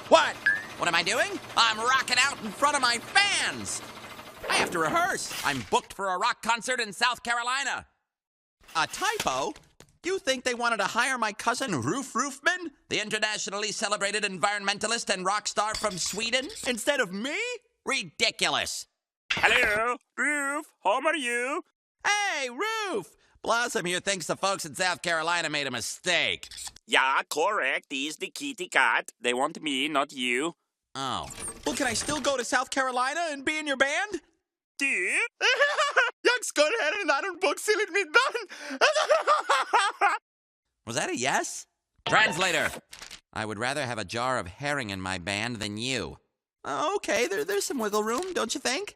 What? What am I doing? I'm rocking out in front of my fans. I have to rehearse. I'm booked for a rock concert in South Carolina. A typo? You think they wanted to hire my cousin Ruff Ruffman, the internationally celebrated environmentalist and rock star from Sweden, instead of me? Ridiculous. Hello, Ruff. How are you? Hey, Ruff! Blossom here thinks the folks in South Carolina made a mistake. Yeah, correct. He's the kitty cat. They want me, not you. Oh. Well, can I still go to South Carolina and be in your band? Du? Jag ska här en annan boxil i mitt band. Was that a yes? Translator. I would rather have a jar of herring in my band than you. Okay, there's some wiggle room, don't you think?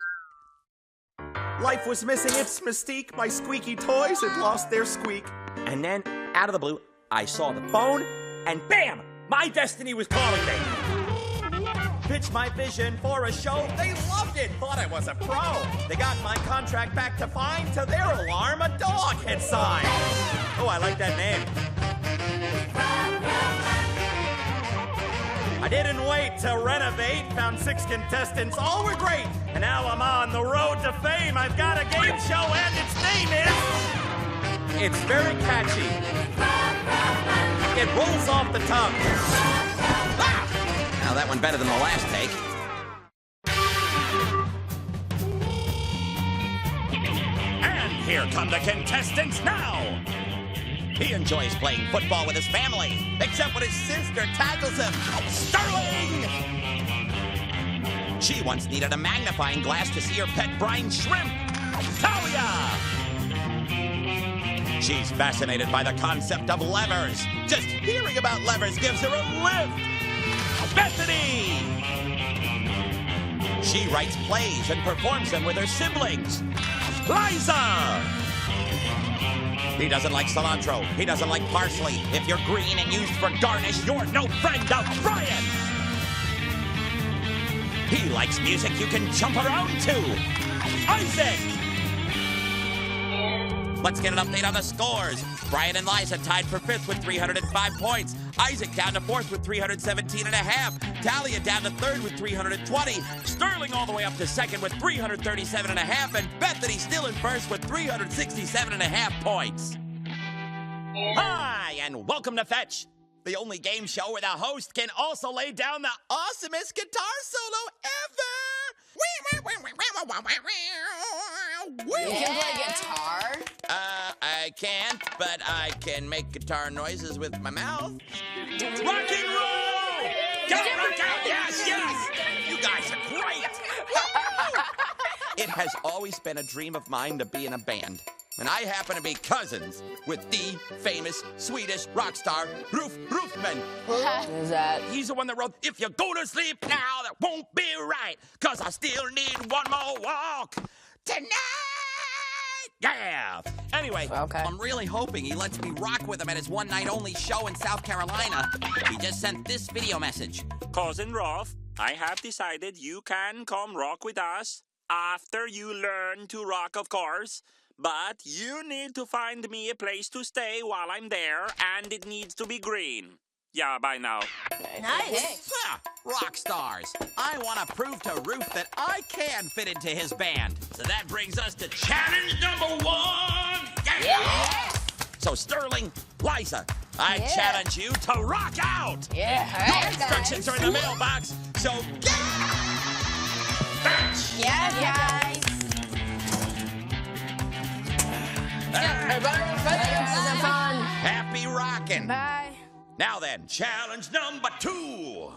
Life was missing its mystique. My squeaky toys had lost their squeak. And then, out of the blue, I saw the phone, and bam! My destiny was calling me. Pitched my vision for a show. They loved it, thought I was a pro. They got my contract back to find. To their alarm, a dog had signed. Oh, I like that name. I didn't wait to renovate. Found 6 contestants, all were great. And now I'm on the road to fame. I've got a game show and its name is... It's very catchy. It rolls off the tongue. Ah! Now that one better than the last take. And here come the contestants now. He enjoys playing football with his family, except when his sister tackles him. Sterling! She once needed a magnifying glass to see her pet brine shrimp. Talia! She's fascinated by the concept of levers. Just hearing about levers gives her a lift. Bethany! She writes plays and performs them with her siblings. Liza! He doesn't like cilantro. He doesn't like parsley. If you're green and used for garnish, you're no friend of Brian. He likes music you can jump around to. Isaac! Let's get an update on the scores. Brian and Liza tied for 5th with 305 points. Isaac down to 4th with 317.5. Talia down to 3rd with 320. Sterling all the way up to 2nd with 337.5. And Bethany still in 1st with 367.5 points. Hi, and welcome to Fetch, the only game show where the host can also lay down the awesomest guitar solo ever. You can play guitar? I can't, but I can make guitar noises with my mouth. Rock and roll! Go rock out! Yes, yes! You guys are great! It has always been a dream of mine to be in a band. And I happen to be cousins with the famous Swedish rock star, Ruff Ruffman. Who's that? He's the one that wrote, "If you go to sleep now, that won't be right, 'cause I still need one more walk tonight." Yeah. Anyway, Okay. I'm really hoping he lets me rock with him at his one-night-only show in South Carolina. He just sent this video message. Cousin Ruff, I have decided you can come rock with us after you learn to rock, of course. But you need to find me a place to stay while I'm there, and it needs to be green. Yeah, bye now. Nice. Ha! Rock stars. I want to prove to Ruff that I can fit into his band. So that brings us to challenge number 1. Yeah. So Sterling, Liza, I challenge you to rock out. Yeah. Your instructions are in the mailbox, so Yeah, guys. Everybody, have fun. happy rocking. Bye. Now then, challenge number 2.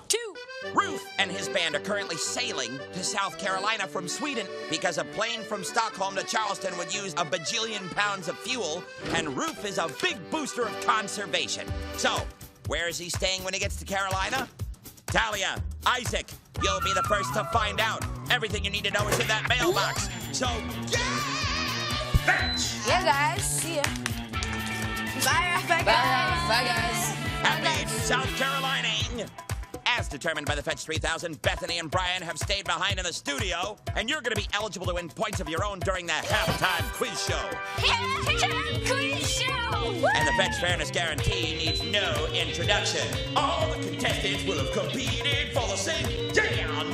Ruff and his band are currently sailing to South Carolina from Sweden because a plane from Stockholm to Charleston would use a bajillion pounds of fuel, and Ruff is a big booster of conservation. So, where is he staying when he gets to Carolina? Talia, Isaac, you'll be the first to find out. Everything you need to know is in that mailbox. So, fetch! Yeah, guys. See ya. Bye, guys. Bye, guys. Happy South Carolining! As determined by the Fetch 3000, Bethany and Brian have stayed behind in the studio, and you're going to be eligible to win points of your own during the halftime quiz show. Halftime quiz show. And the Fetch Fairness Guarantee needs no introduction. All the contestants will have competed for the same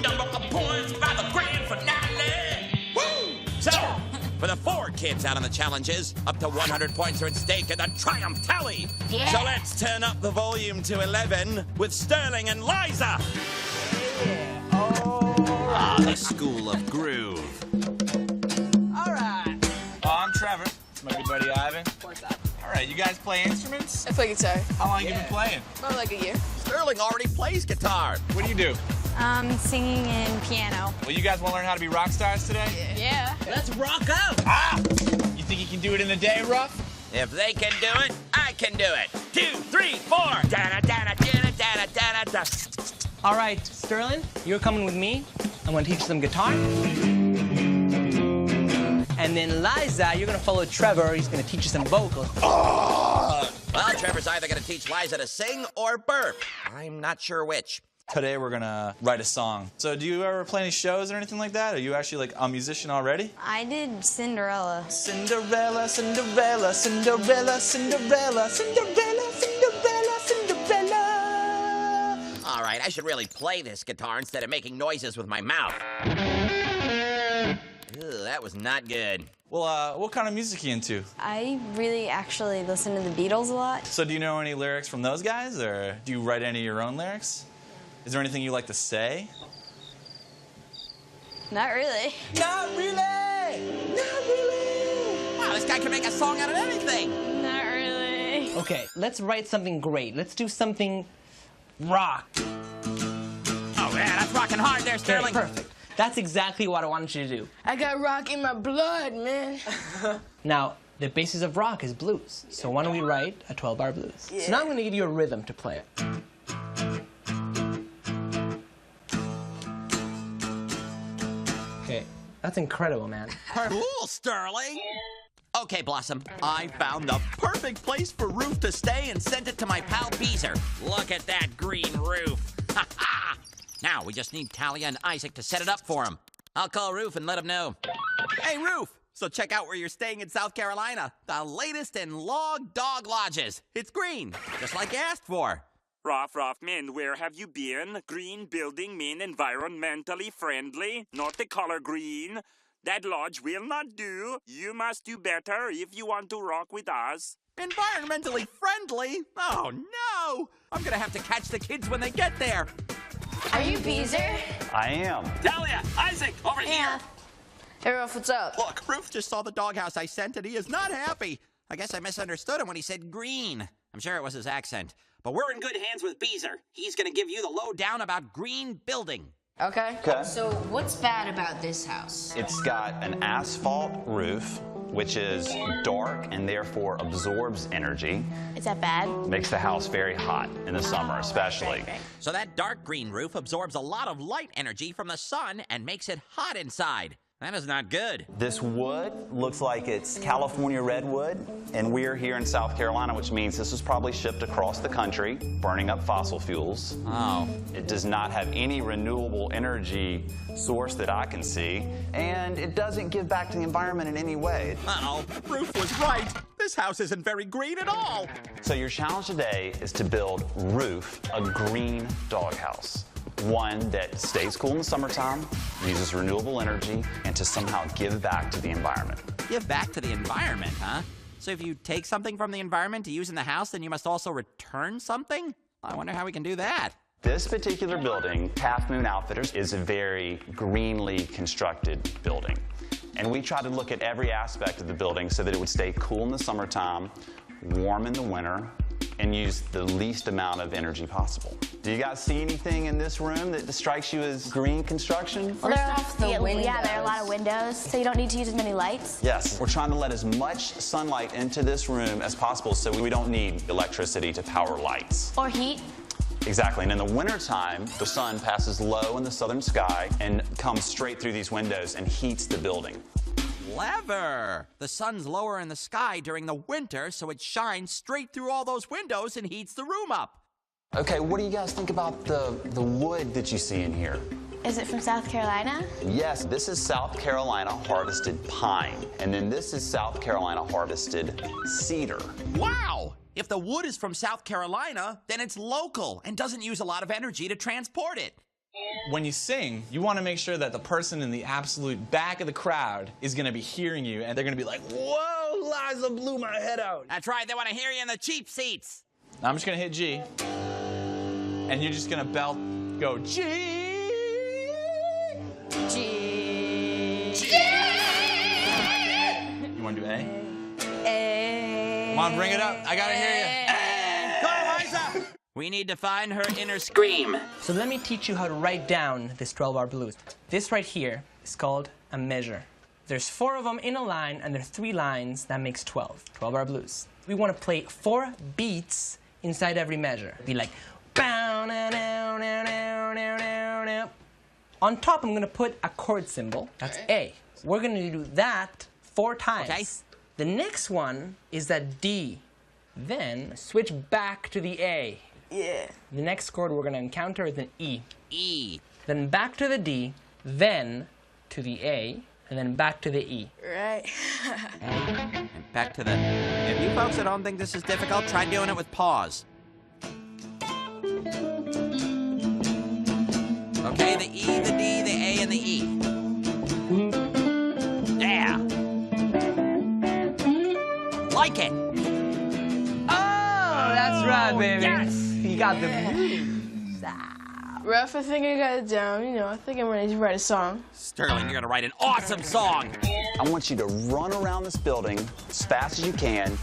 number of points by the grand finale. Woo! So, for the 4 kids out on the challenges, up to 100 points are at stake in the Triumph Tally. Yeah. So let's turn up the volume to 11 with Sterling and Liza. Ah, the School of Groove. All right. I'm Trevor. It's my good buddy Ivan. What's up? All right, you guys play instruments? I play guitar. How long you been playing? About like a year. Sterling already plays guitar. What do you do? Singing and piano. Well, you guys want to learn how to be rock stars today? Yeah. Let's rock out. Ah! You think you can do it in a day, Ruff? If they can do it, I can do it. 2, 3, 4. Da da da da da da da da. All right, Sterling, you're coming with me. I'm gonna teach them guitar. And then Liza, you're gonna follow Trevor. He's gonna teach you some vocals. Well, Trevor's either gonna teach Liza to sing or burp. I'm not sure which. Today we're gonna write a song. So do you ever play any shows or anything like that? Are you actually like a musician already? I did Cinderella. Cinderella, Cinderella, Cinderella, Cinderella, Cinderella, Cinderella, Cinderella. All right, I should really play this guitar instead of making noises with my mouth. Ew, that was not good. Well, what kind of music are you into? I really actually listen to the Beatles a lot. So do you know any lyrics from those guys, or do you write any of your own lyrics? Is there anything you like to say? Not really. Not really! Not really! Wow, this guy can make a song out of anything. Not really. Okay, let's write something great. Let's do something rock. Oh, yeah, that's rocking hard there, Okay, Sterling. perfect. That's exactly what I wanted you to do. I got rock in my blood, man. Now, the basis of rock is blues. So why don't we write a 12-bar blues? So now I'm gonna give you a rhythm to play it. Okay, that's incredible, man. Cool, Sterling. Okay, Blossom, I found the perfect place for Ruff to stay and sent it to my pal Beezer. Look at that green roof. Ha ha! Now we just need Talia and Isaac to set it up for him. I'll call Ruff and let him know. Hey, Ruff! So check out where you're staying in South Carolina. The latest in log dog lodges. It's green, just like you asked for. Ruff Ruffman, where have you been? Green building mean environmentally friendly, not the color green. That lodge will not do. You must do better if you want to rock with us. Environmentally friendly? Oh, no! I'm gonna have to catch the kids when they get there. Are you Beezer? I am. Talia, Isaac, over here. Hey, Ruff, what's up? Look, Ruff just saw the doghouse I sent and he is not happy. I guess I misunderstood him when he said green. I'm sure it was his accent. But we're in good hands with Beezer. He's gonna give you the lowdown about green building. Okay. Okay. So what's bad about this house? It's got an asphalt roof, which is dark and therefore absorbs energy. Is that bad? Makes the house very hot in the summer, especially. Right. So that dark green roof absorbs a lot of light energy from the sun and makes it hot inside. That is not good. This wood looks like it's California redwood, and we're here in South Carolina, which means this was probably shipped across the country, burning up fossil fuels. Oh. It does not have any renewable energy source that I can see, and it doesn't give back to the environment in any way. Uh-oh, Ruff was right. This house isn't very green at all. So your challenge today is to build Ruff, a green doghouse. One that stays cool in the summertime, uses renewable energy, and to somehow give back to the environment. Give back to the environment, huh? So if you take something from the environment to use in the house, then you must also return something? I wonder how we can do that. This particular building, Half Moon Outfitters, is a very greenly constructed building. And we try to look at every aspect of the building so that it would stay cool in the summertime, warm in the winter, and use the least amount of energy possible. Do you guys see anything in this room that strikes you as green construction? Well, there are there are a lot of windows, so you don't need to use as many lights. Yes, we're trying to let as much sunlight into this room as possible so we don't need electricity to power lights. Or heat. Exactly, and in the wintertime, the sun passes low in the southern sky and comes straight through these windows and heats the building. Clever. The sun's lower in the sky during the winter, so it shines straight through all those windows and heats the room up. Okay, what do you guys think about the wood that you see in here? Is it from South Carolina? Yes, this is South Carolina harvested pine. And then this is South Carolina harvested cedar. Wow! If the wood is from South Carolina, then it's local and doesn't use a lot of energy to transport it. When you sing, you want to make sure that the person in the absolute back of the crowd is going to be hearing you, and they're going to be like, whoa, Liza blew my head out. That's right, they want to hear you in the cheap seats. Now I'm just going to hit G, and you're just going to go G. You want to do A? A. Come on, bring it up. I got to hear you. Go, Liza! We need to find her inner scream. So let me teach you how to write down this 12-bar blues. This right here is called a measure. There's 4 of them in a line, and there are 3 lines. That makes 12. 12-bar blues. We want to play 4 beats inside every measure. Be like, bow, now, now, now, now, now, now, now. On top, I'm going to put a chord symbol. That's A. We're going to do that 4 times. Okay. The next one is that D. Then switch back to the A. Yeah. The next chord we're going to encounter is an E. E. Then back to the D, then to the A, and then back to the E. Right. And back to the... If you folks at home think this is difficult, try doing it with pause. Okay, the E, the D, the A, and the E. Yeah. Like it. Oh, that's right, baby. Yes. You got the blues. Ruff, I think I got it down. You know, I think I'm ready to write a song. Sterling, you're gonna write an awesome song. I want you to run around this building as fast as you can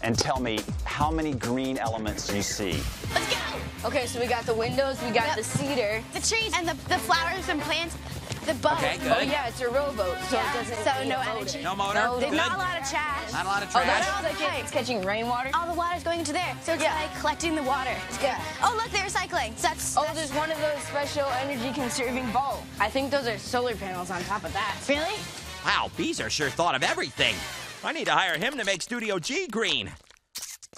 and tell me how many green elements you see. Let's go! Okay, so we got the windows, we got the cedar. The trees and the flowers and plants, the boat. Okay, good. Oh yeah, it's a rowboat, so Yeah, it doesn't so need no a motor. energy. No motor? No, Good. There's not a lot of trash. Not a lot of Oh, trash. that's it's catching rainwater? All the water's going into there, so it's like collecting the water. Yeah. Oh, look, they're recycling. So that's There's one of those special energy conserving bulbs. I think those are solar panels on top of that. Really? Wow, Beezer sure thought of everything. I need to hire him to make Studio G green.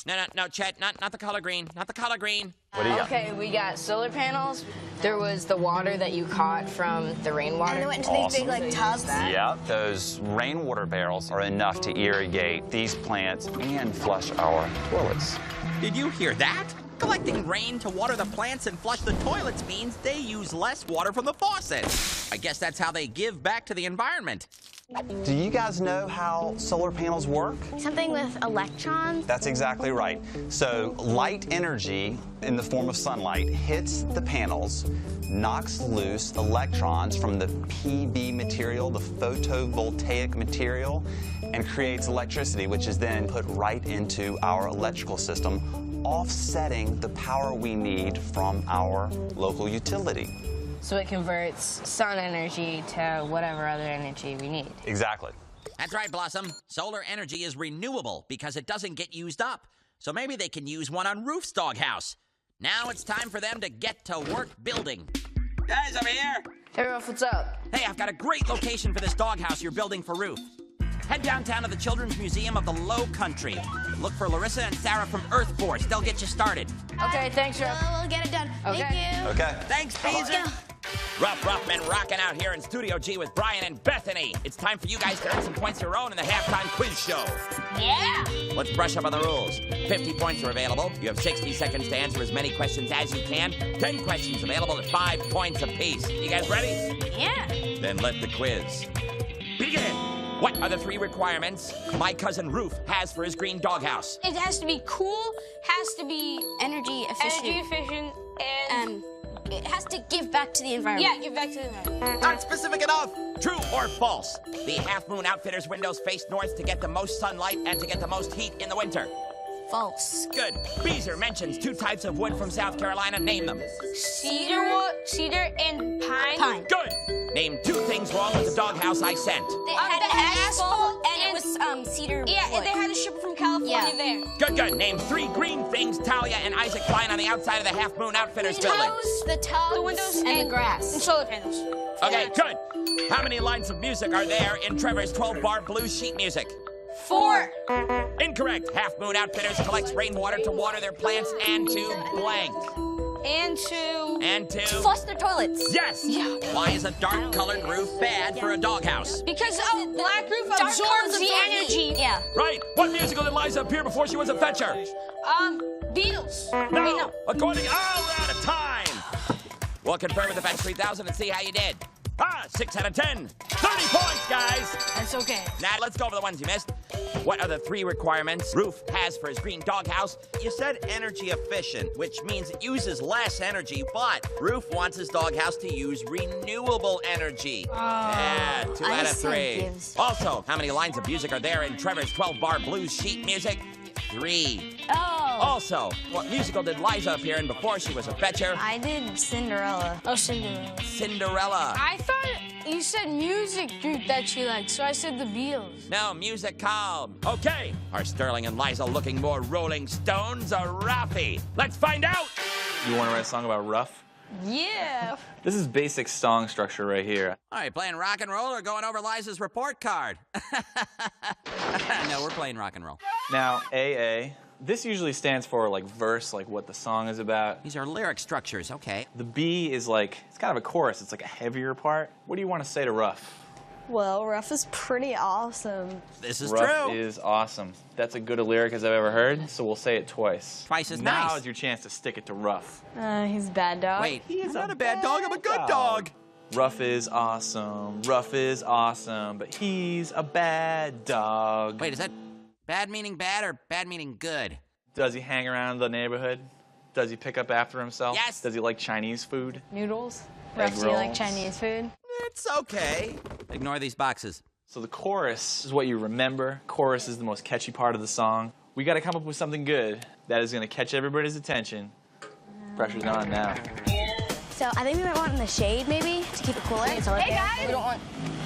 No, Chet, not the color green. Not the color green. What do you got? Okay, we got solar panels. There was the water that you caught from the rainwater. And they went into these big, like, tubs. Yeah, those rainwater barrels are enough to irrigate these plants and flush our toilets. Did you hear that? Collecting rain to water the plants and flush the toilets means they use less water from the faucet. I guess that's how they give back to the environment. Do you guys know how solar panels work? Something with electrons. That's exactly right. So light energy in the form of sunlight hits the panels, knocks loose electrons from the PV material, the photovoltaic material, and creates electricity, which is then put right into our electrical system, offsetting the power we need from our local utility. So it converts sun energy to whatever other energy we need. Exactly. That's right, Blossom. Solar energy is renewable because it doesn't get used up. So maybe they can use one on Roof's doghouse. Now it's time for them to get to work building. Guys, over here. Hey, Ruff, what's up? Hey, I've got a great location for this doghouse you're building for Roof. Head downtown to the Children's Museum of the Low Country. Look for Larissa and Sarah from Earth Force. They'll get you started. Okay, thanks, Ruff. We'll get it done. Okay. Thank you. Okay. Thanks, Beezer. Ruff Ruffman rocking out here in Studio G with Brian and Bethany. It's time for you guys to earn some points of your own in the halftime quiz show. Yeah! Let's brush up on the rules. 50 points are available. You have 60 seconds to answer as many questions as you can. 10 questions available at 5 points apiece. You guys ready? Yeah. Then let the quiz begin. What are the 3 requirements my cousin Roof has for his green doghouse? It has to be cool, has to be energy efficient. Energy efficient, and it has to give back to the environment. yeah, give back to the environment. Not specific enough. True or false? The Half Moon Outfitters windows face north to get the most sunlight and to get the most heat in the winter. False. Good. Beezer mentions 2 types of wood from South Carolina. Name them. Cedar wood, cedar and pine. Pine. Good. Name 2 things wrong with the doghouse I sent. They had the asphalt and it was cedar Yeah, wood. and they had a shipment from California there. Good. Name 3 green things Talia and Isaac find on the outside of the Half Moon Outfitters building. The tubs, The windows and the grass. and solar panels. Okay, good. How many lines of music are there in Trevor's 12-bar blues sheet music? 4. Incorrect. Half Moon Outfitters collects rainwater to water their plants and to blank. And to... And to... Flush their toilets. Yes! Yeah. Why is a dark-colored roof bad for a doghouse? Because a black roof Dark absorbs colours the absorb energy. heat. Yeah. Right. What musical did Liza appear before she was a fetcher? Beatles. No. Wait, no. According... Oh, we're out of time. We'll confirm with the Fetch 3000 and see how you did. 6 out of 10. 30 points, guys. That's okay. Now, let's go over the ones you missed. What are the 3 requirements Roof has for his green doghouse? You said energy efficient, which means it uses less energy, but Roof wants his doghouse to use renewable energy. Yeah, 2 out of 3. Gives. Also, how many lines of music are there in Trevor's 12-bar blues sheet music? 3. Oh. Also, what musical did Liza appear in before she was a fetcher? I did Cinderella. Oh, Cinderella. Cinderella. I thought you said music group that you like, so I said the Beatles. No, music calm. Okay. Are Sterling and Liza looking more Rolling Stones or Ruffy? Let's find out. You want to write a song about Ruff? Yeah. This is basic song structure right here. All right, playing rock and roll or going over Liza's report card? No, we're playing rock and roll. Now, AA, this usually stands for like verse, like what the song is about. These are lyric structures, okay. The B is like, it's kind of a chorus. It's like a heavier part. What do you want to say to Ruff? Well, Ruff is pretty awesome. This is Ruff true. is awesome. That's as good a lyric as I've ever heard, so we'll say it twice. Twice as now nice. is your chance to stick it to Ruff. He's a bad dog. Wait, I'm not a bad dog. I'm a good dog. Ruff is awesome. Ruff is awesome, but he's a bad dog. wait, is that bad meaning bad or bad meaning good? Does he hang around the neighborhood? Does he pick up after himself? Yes. Does he like Chinese food? Noodles. Egg Ruff, do you like rolls. Chinese food? It's okay. Ignore these boxes. So the chorus is what you remember. Chorus is the most catchy part of the song. We got to come up with something good that is going to catch everybody's attention. Pressure's on now. So I think we might want it in the shade, maybe, to keep it cooler. Hey guys! We don't want...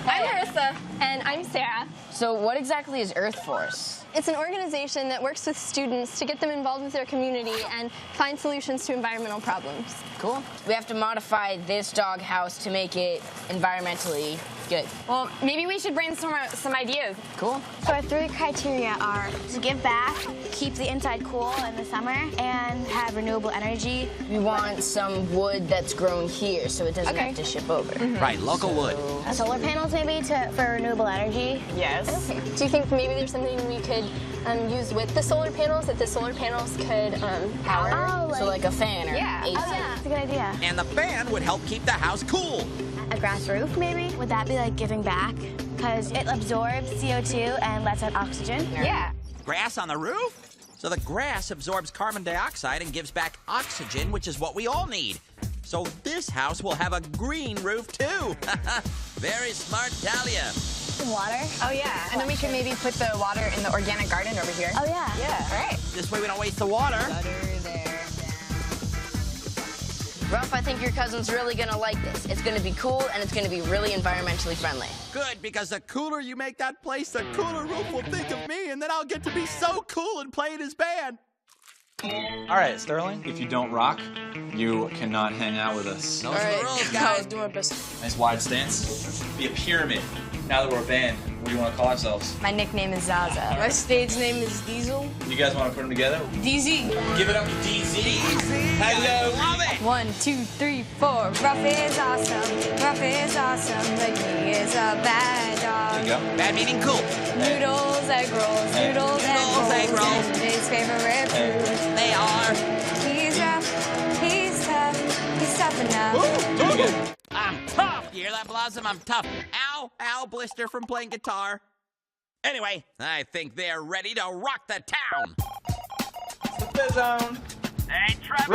I'm Marissa. And I'm Sarah. So what exactly is Earth Force? It's an organization that works with students to get them involved with their community and find solutions to environmental problems. Cool. We have to modify this dog house to make it environmentally good. Well, maybe we should brainstorm out some ideas. Cool. So our 3 criteria are to give back, keep the inside cool in the summer, and have renewable energy. We want some wood that's grown here so it doesn't have to ship over. Right, local wood. Solar panels maybe for renewable energy. Yes. Okay. Do you think maybe there's something we could use with the solar panels that the solar panels could power? Oh, So like a fan or AC. Oh yeah, that's a good idea. And the fan would help keep the house cool. A grass roof maybe? Would that be like giving back? Because it absorbs CO2 and lets out oxygen. Yeah. Grass on the roof? So the grass absorbs carbon dioxide and gives back oxygen, which is what we all need. So this house will have a green roof too. Very smart, Talia. Water? Oh yeah. And then we could maybe put the water in the organic garden over here. Oh yeah. Yeah. All right. This way we don't waste the water. Ruff, I think your cousin's really gonna like this. It's gonna be cool and it's gonna be really environmentally friendly. Good, because the cooler you make that place, the cooler Roof will think of me, and then I'll get to be so cool and play in his band. All right, Sterling, if you don't rock, you cannot hang out with us. Those are the rules, guys. Do our best. Nice wide stance. Be a pyramid. Now that we're a band, what do you want to call ourselves? My nickname is Zaza. My stage name is Diesel. You guys want to put them together? DZ. Give it up to DZ. Hello. Love it. 1, 2, 3, 4. Ruff is awesome. Ruff is awesome, but he is a bad There you dog. go. Bad meaning cool. Noodles, egg rolls, noodles, egg rolls. rolls. And his favorite food. They are. He's rough, he's tough enough. I'm tough. You hear that, Blossom? I'm tough. Ow, ow, blister from playing guitar. Anyway, I think they're ready to rock the town. The zone. Hey, Trevor!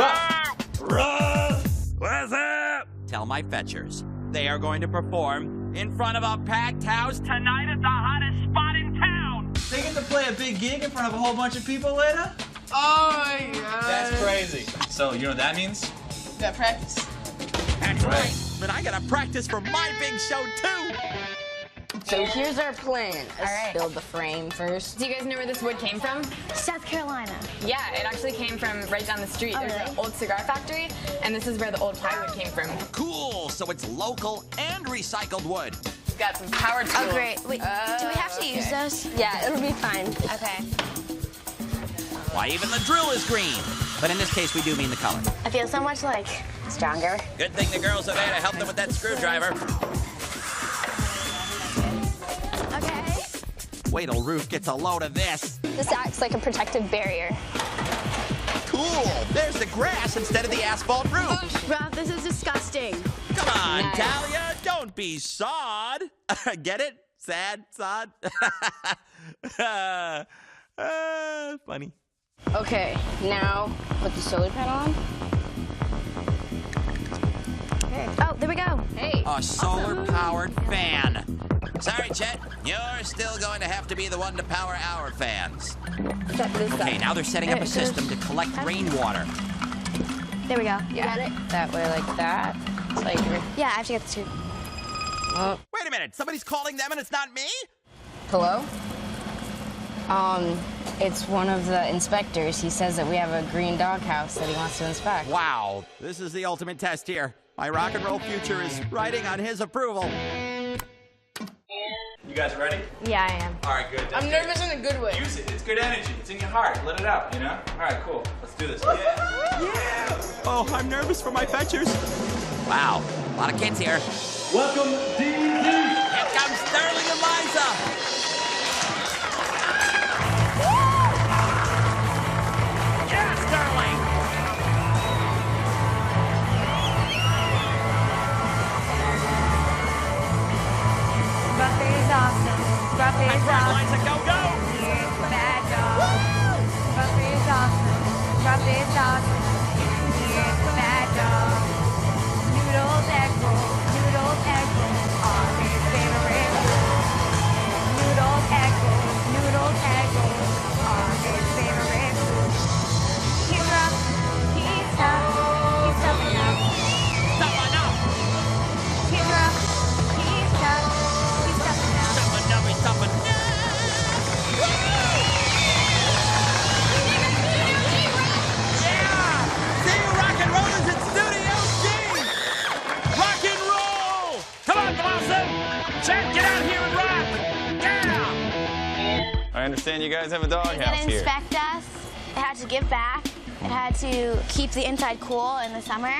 Ruff! What's up? Tell my fetchers. They are going to perform in front of a packed house tonight at the hottest spot in town. They get to play a big gig in front of a whole bunch of people later? Oh, yeah. That's crazy. So, you know what that means? Got practice. That's right. But I gotta practice for my big show, too. So here's our plan. Let's build the frame first. Do you guys know where this wood came from? South Carolina. Yeah, it actually came from right down the street. There's an old cigar factory, and this is where the old plywood came from. Cool. So it's local and recycled wood. We've got some power tools. Oh great. Wait, do we have to use those? Yeah, it'll be fine. Okay. Why, even the drill is green. but in this case, we do mean the color. I feel so much, like, stronger. Good thing the girls are there to help them with that screwdriver. Okay. Wait till Ruth gets a load of this. This acts like a protective barrier. Cool. There's the grass instead of the asphalt roof. Ruff, this is disgusting. Come on, Talia. Don't be sod. Get it? Sad, sod? Funny. Okay, now put the solar panel on. Okay. Oh, there we go. Hey. A solar-powered fan. Sorry, Chet. You're still going to have to be the one to power our fans. Okay, now they're setting up a system to collect rainwater. There we go. Yeah. Got it? That way, like that. It's like yeah, I have to get the two. Wait a minute. Somebody's calling them and it's not me? Hello? It's one of the inspectors. He says that we have a green doghouse that he wants to inspect. Wow. This is the ultimate test here. My rock and roll future is riding on his approval. You guys ready? Yeah, I am. All right, good. I'm nervous in a good way. Use it. It's good energy. It's in your heart. Let it out, you know? All right, cool. Let's do this. Yeah. Oh, I'm nervous for my fetchers. Wow. A lot of kids here. Welcome, DD. Here comes Sterling and Liza. Yeah, Sterling. Ruff is awesome. Ruff is awesome. Liza, go, go. He's a bad dog. Ruff is awesome. Ruff is awesome. He's a bad dog. Noodles, egg roll. Noodles, egg roll. Are his favorite food. Noodles, egg roll. Noodles, egg roll. Are his favorite food. He's rough. He's tough. He's tough enough. Tough enough. He's rough. He's tough. He's tough enough. Tough enough. He's tough enough. Yeah! See you rock and rollers at Studio G! Rock and roll! Come on, Blossom! Chet, get out here and rock! Yeah! I understand you guys have a doghouse It here. inspect us. It had to give back. It had to keep the inside cool in the summer.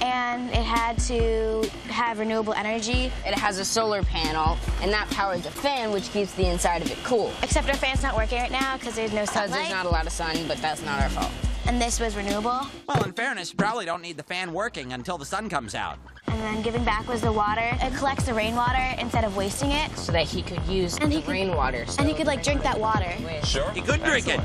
And it had to have renewable energy. It has a solar panel, and that powers a fan, which keeps the inside of it cool. Except our fan's not working right now because there's no Because sunlight. there's not a lot of sun, but that's not our fault. And this was renewable. Well, in fairness, you probably don't need the fan working until the sun comes out. And then giving back was the water. It collects the rainwater instead of wasting it. So that he could use the rainwater. And he could like drink that water. Sure. He could drink it.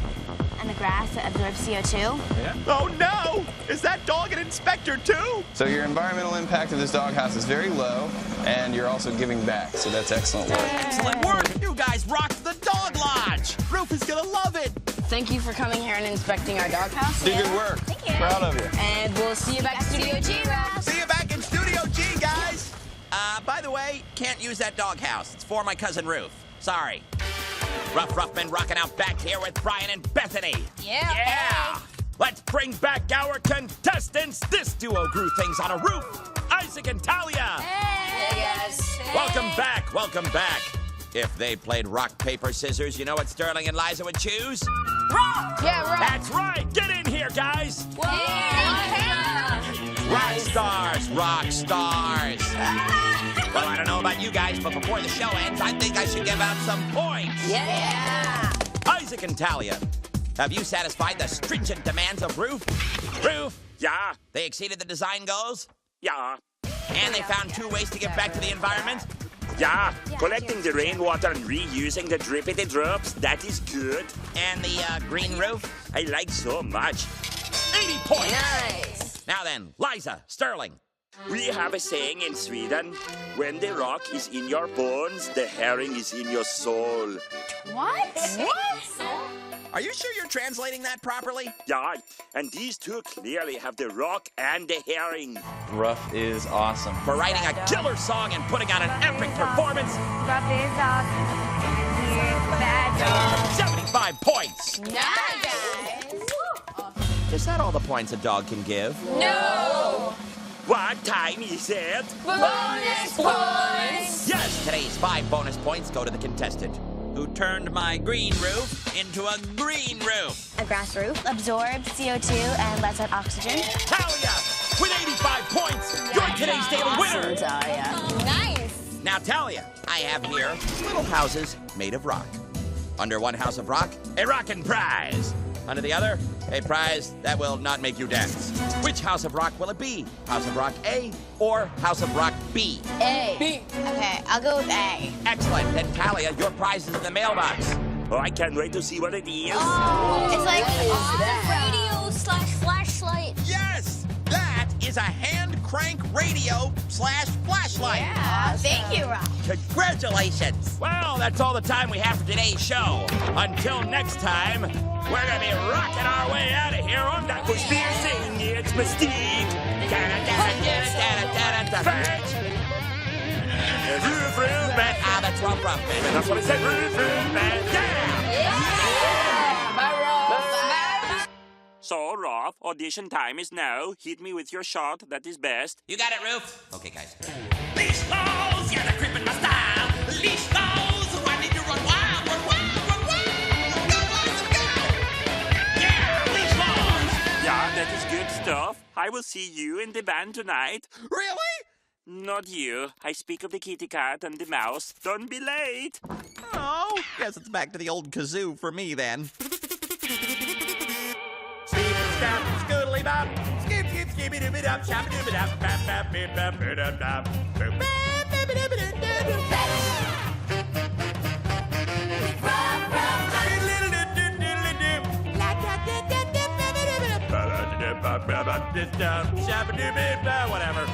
And the grass that absorbs CO2. Yeah. Oh no! Is that dog an inspector too? So your environmental impact of this doghouse is very low, and you're also giving back, so that's excellent work. Excellent work! You guys rocked the dog lodge! Ruth is gonna love it! Thank you for coming here and inspecting our doghouse. Do good work. Thank you. Proud of you. And we'll see you back at Studio G, Ruff. See you back in Studio G, guys! By the way, can't use that doghouse. It's for my cousin Ruth. Sorry. Ruff Ruffman rocking out back here with Brian and Bethany. Yeah. Let's bring back our contestants. This duo grew things on a roof. Isaac and Talia. Hey, guys. Welcome back, welcome back. If they played rock, paper, scissors, you know what Sterling and Liza would choose? Rock! Yeah, rock. That's right. Get in here, guys. Rock stars, rock stars. Well, I don't know about you guys, but before the show ends, I think I should give out some points. Yeah. Isaac and Talia, have you satisfied the stringent demands of Ruth? Ruth, Yeah. they exceeded the design goals? Yeah. And they found 2 ways to give back to the environment? Yeah. Collecting the rainwater and reusing the drippity drops. That is good. And the green roof? I like so much. 80 points! Nice. Now then, Liza, Sterling. We have a saying in Sweden, when the rock is in your bones, the herring is in your soul. What? Are you sure you're translating that properly? Yeah, and these two clearly have the rock and the herring. Ruff is awesome. For writing a killer song and putting on an epic performance, Ruff is awesome. He's a bad dog. 75 points. Nice. Is that all the points a dog can give? No. What time is it? Bonus points. Yes, today's 5 bonus points go to the contestant who turned my green roof into a green roof. A grass roof absorbs CO2 and lets out oxygen. Talia, with 85 points, you're today's daily winner. Nice. Now, Talia, I have here little houses made of rock. Under one house of rock, a rockin' prize. Under the other, a prize that will not make you dance. Which house of rock will it be? House of Rock A or House of Rock B? A. B. Okay, I'll go with A. Excellent. Then, Talia, your prize is in the mailbox. Oh, I can't wait to see what it is. It's like radio/flashlight. Yes! That is a hand crank radio/flashlight. Yeah, thank you, Rob. Congratulations! Well, that's all the time we have for today's show. Until next time, we're gonna be rocking our way out of here on that Was piercing, it's Mystique. Fetch. Ruff Ruffman. Ah, that's Ruff Ruffman. That's what I said, Ruff Ruffman. Yeah! So, Ruff, audition time is now. Hit me with your shot that is best. You got it, Roof? Okay, guys. Leash laws, yeah, they're creeping my style. Leash laws, I need to run wild, run wild, run wild. Go, boys, go! Yeah, leash laws. Yeah, that is good stuff. I will see you in the band tonight. Really? Not you. I speak of the kitty cat and the mouse. Don't be late. Oh, guess it's back to the old kazoo for me then. Scoodly bop, skip, skip, skippy dooby dop, choppy dooby dop, bap, bap, beep, bap, boop, dop, dop, boop, bap, bap, dooby dooby dop, dop. Whatever.